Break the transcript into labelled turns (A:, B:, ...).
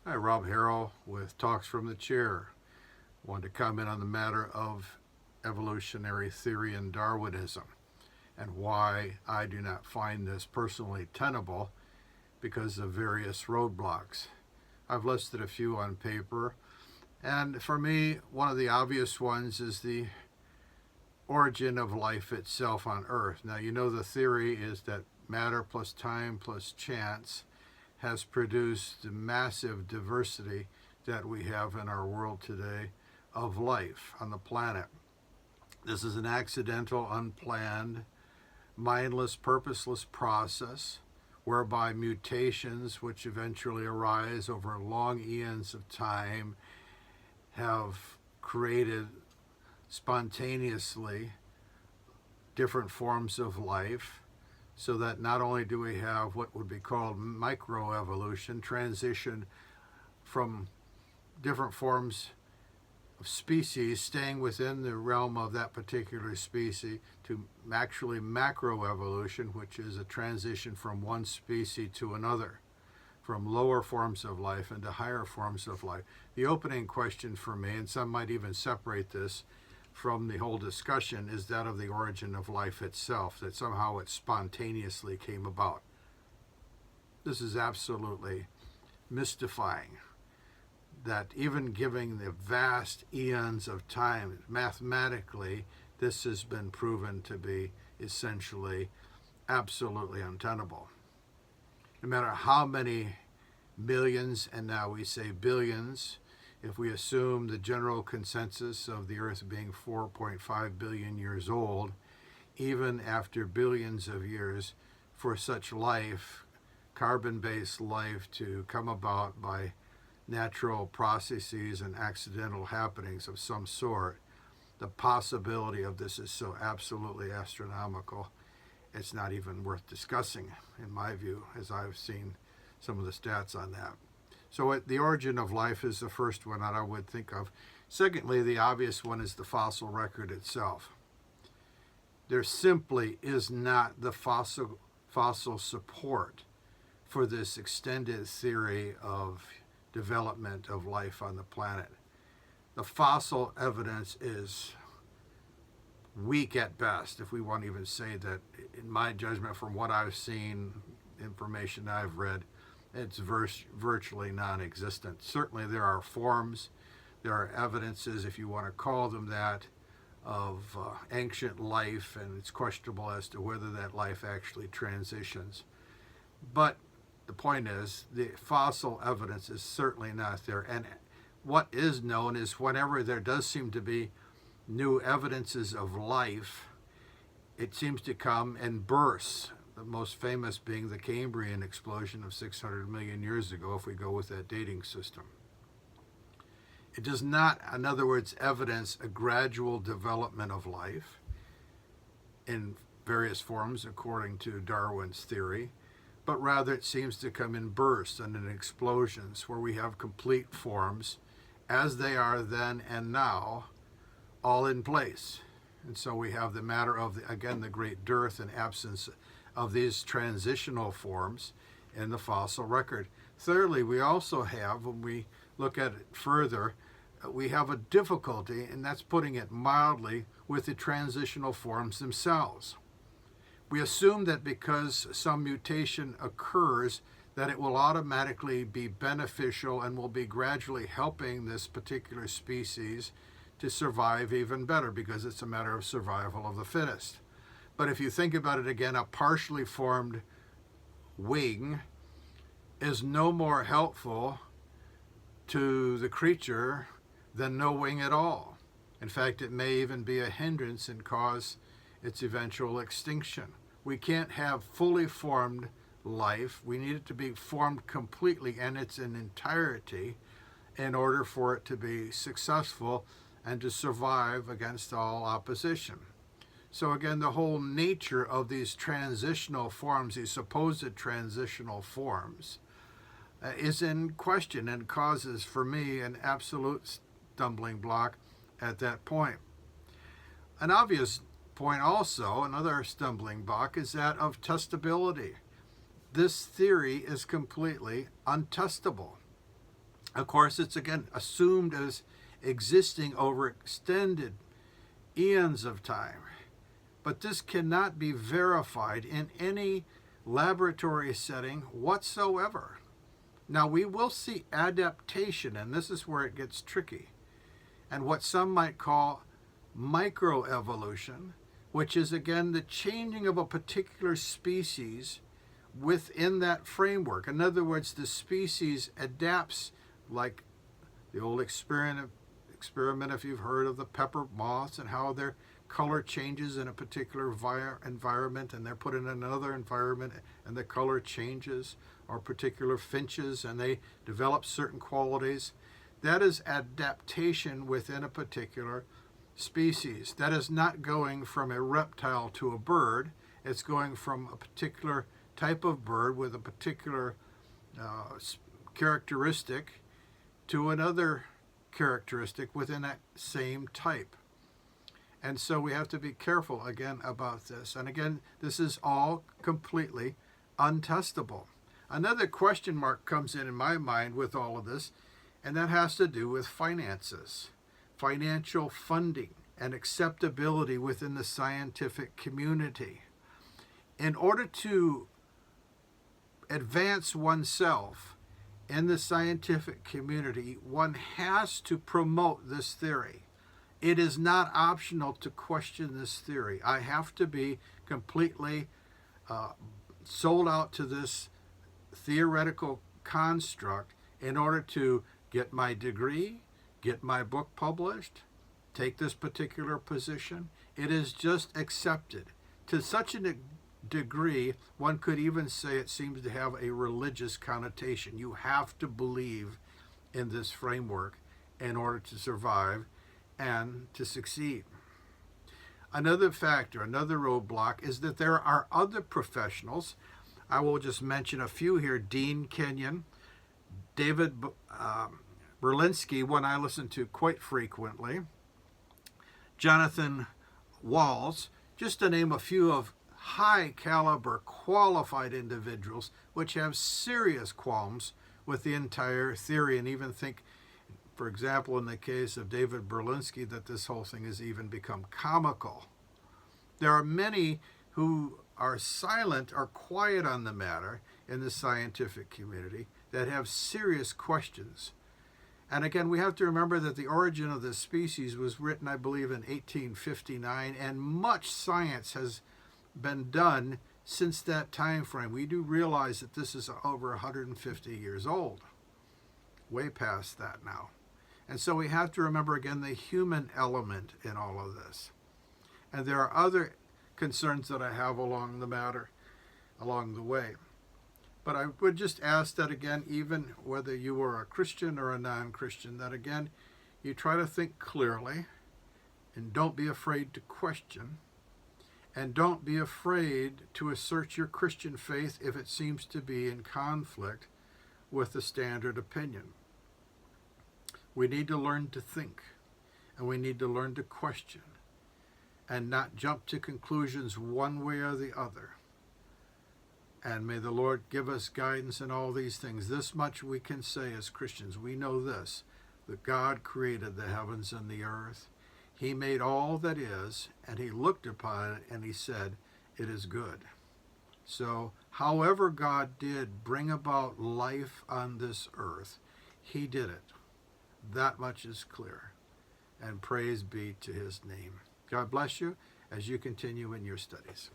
A: Hi, Rob Harrell with Talks from the Chair. Wanted to comment on the matter of evolutionary theory and Darwinism and why I do not find this personally tenable because of various roadblocks. I've listed a few on paper, and for me, one of the obvious ones is the origin of life itself on Earth. Now, you know the theory is that matter plus time plus chance has produced the massive diversity that we have in our world today of life on the planet. This is an accidental, unplanned, mindless, purposeless process whereby mutations, which eventually arise over long eons of time, have created spontaneously different forms of life, so that not only do we have what would be called microevolution, transition from different forms of species staying within the realm of that particular species, to actually macroevolution, which is a transition from one species to another, from lower forms of life into higher forms of life. The opening question for me, and some might even separate this from the whole discussion, is that of the origin of life itself, that somehow it spontaneously came about. This is absolutely mystifying, that even giving the vast eons of time, mathematically, this has been proven to be essentially absolutely untenable. No matter how many millions, and now we say billions, if we assume the general consensus of the Earth being 4.5 billion years old, even after billions of years, for such life, carbon-based life, to come about by natural processes and accidental happenings of some sort, the possibility of this is so absolutely astronomical, it's not even worth discussing, in my view, as I've seen some of the stats on that. So the origin of life is the first one that I would think of. Secondly, the obvious one is the fossil record itself. There simply is not the fossil support for this extended theory of development of life on the planet. The fossil evidence is weak at best, if we want to even say that. In my judgment, from what I've seen, information I've read, it's virtually non-existent. Certainly there are forms, there are evidences, if you want to call them that, of ancient life, and it's questionable as to whether that life actually transitions. But the point is, the fossil evidence is certainly not there. And what is known is whenever there does seem to be new evidences of life, it seems to come in bursts, the most famous being the Cambrian explosion of 600 million years ago, if we go with that dating system. It does not, in other words, evidence a gradual development of life in various forms according to Darwin's theory, but rather it seems to come in bursts and in explosions where we have complete forms as they are then and now, all in place. And so we have the matter of, again, the great dearth and absence of these transitional forms in the fossil record. Thirdly, we also have, when we look at it further, we have a difficulty, and that's putting it mildly, with the transitional forms themselves. We assume that because some mutation occurs, that it will automatically be beneficial and will be gradually helping this particular species to survive even better, because it's a matter of survival of the fittest. But if you think about it again, a partially formed wing is no more helpful to the creature than no wing at all. In fact, it may even be a hindrance and cause its eventual extinction. We can't have fully formed life. We need it to be formed completely and its in entirety in order for it to be successful and to survive against all opposition. So again, the whole nature of these transitional forms, these supposed transitional forms, is in question and causes, for me, an absolute stumbling block at that point. An obvious point also, another stumbling block, is that of testability. This theory is completely untestable. Of course, it's again assumed as existing over extended eons of time. But this cannot be verified in any laboratory setting whatsoever. Now, we will see adaptation, and this is where it gets tricky, and what some might call microevolution, which is again the changing of a particular species within that framework. In other words, the species adapts, like the old experiment if you've heard of the pepper moths and how their color changes in a particular environment, and they're put in another environment and the color changes, or particular finches and they develop certain qualities. That is adaptation within a particular species. That is not going from a reptile to a bird. It's going from a particular type of bird with a particular characteristic to another characteristic within that same type. And so we have to be careful again about this. And again, this is all completely untestable. Another question mark comes in my mind with all of this, and that has to do with finances, financial funding, and acceptability within the scientific community. In order to advance oneself in the scientific community, one has to promote this theory. It is not optional to question this theory. I have to be completely sold out to this theoretical construct in order to get my degree, get my book published, take this particular position. It is just accepted. To such a degree, one could even say it seems to have a religious connotation. You have to believe in this framework in order to survive and to succeed. Another factor, another roadblock, is that there are other professionals. I will just mention a few here. Dean Kenyon, David Berlinski, one I listen to quite frequently, Jonathan Walls, just to name a few of high caliber, qualified individuals which have serious qualms with the entire theory, and even think, for example, in the case of David Berlinski, that this whole thing has even become comical. There are many who are silent or quiet on the matter in the scientific community that have serious questions. And again, we have to remember that the origin of this species was written, I believe, in 1859, and much science has been done since that time frame. We do realize that this is over 150 years old, way past that now. And so we have to remember again the human element in all of this. And there are other concerns that I have along the matter, along the way. But I would just ask that again, even whether you were a Christian or a non-Christian, that again, you try to think clearly and don't be afraid to question. And don't be afraid to assert your Christian faith if it seems to be in conflict with the standard opinion. We need to learn to think, and we need to learn to question, and not jump to conclusions one way or the other. And may the Lord give us guidance in all these things. This much we can say as Christians. We know this, that God created the heavens and the earth. He made all that is, and he looked upon it, and he said, it is good. So, however God did bring about life on this earth, he did it. That much is clear. And praise be to his name. God bless you as you continue in your studies.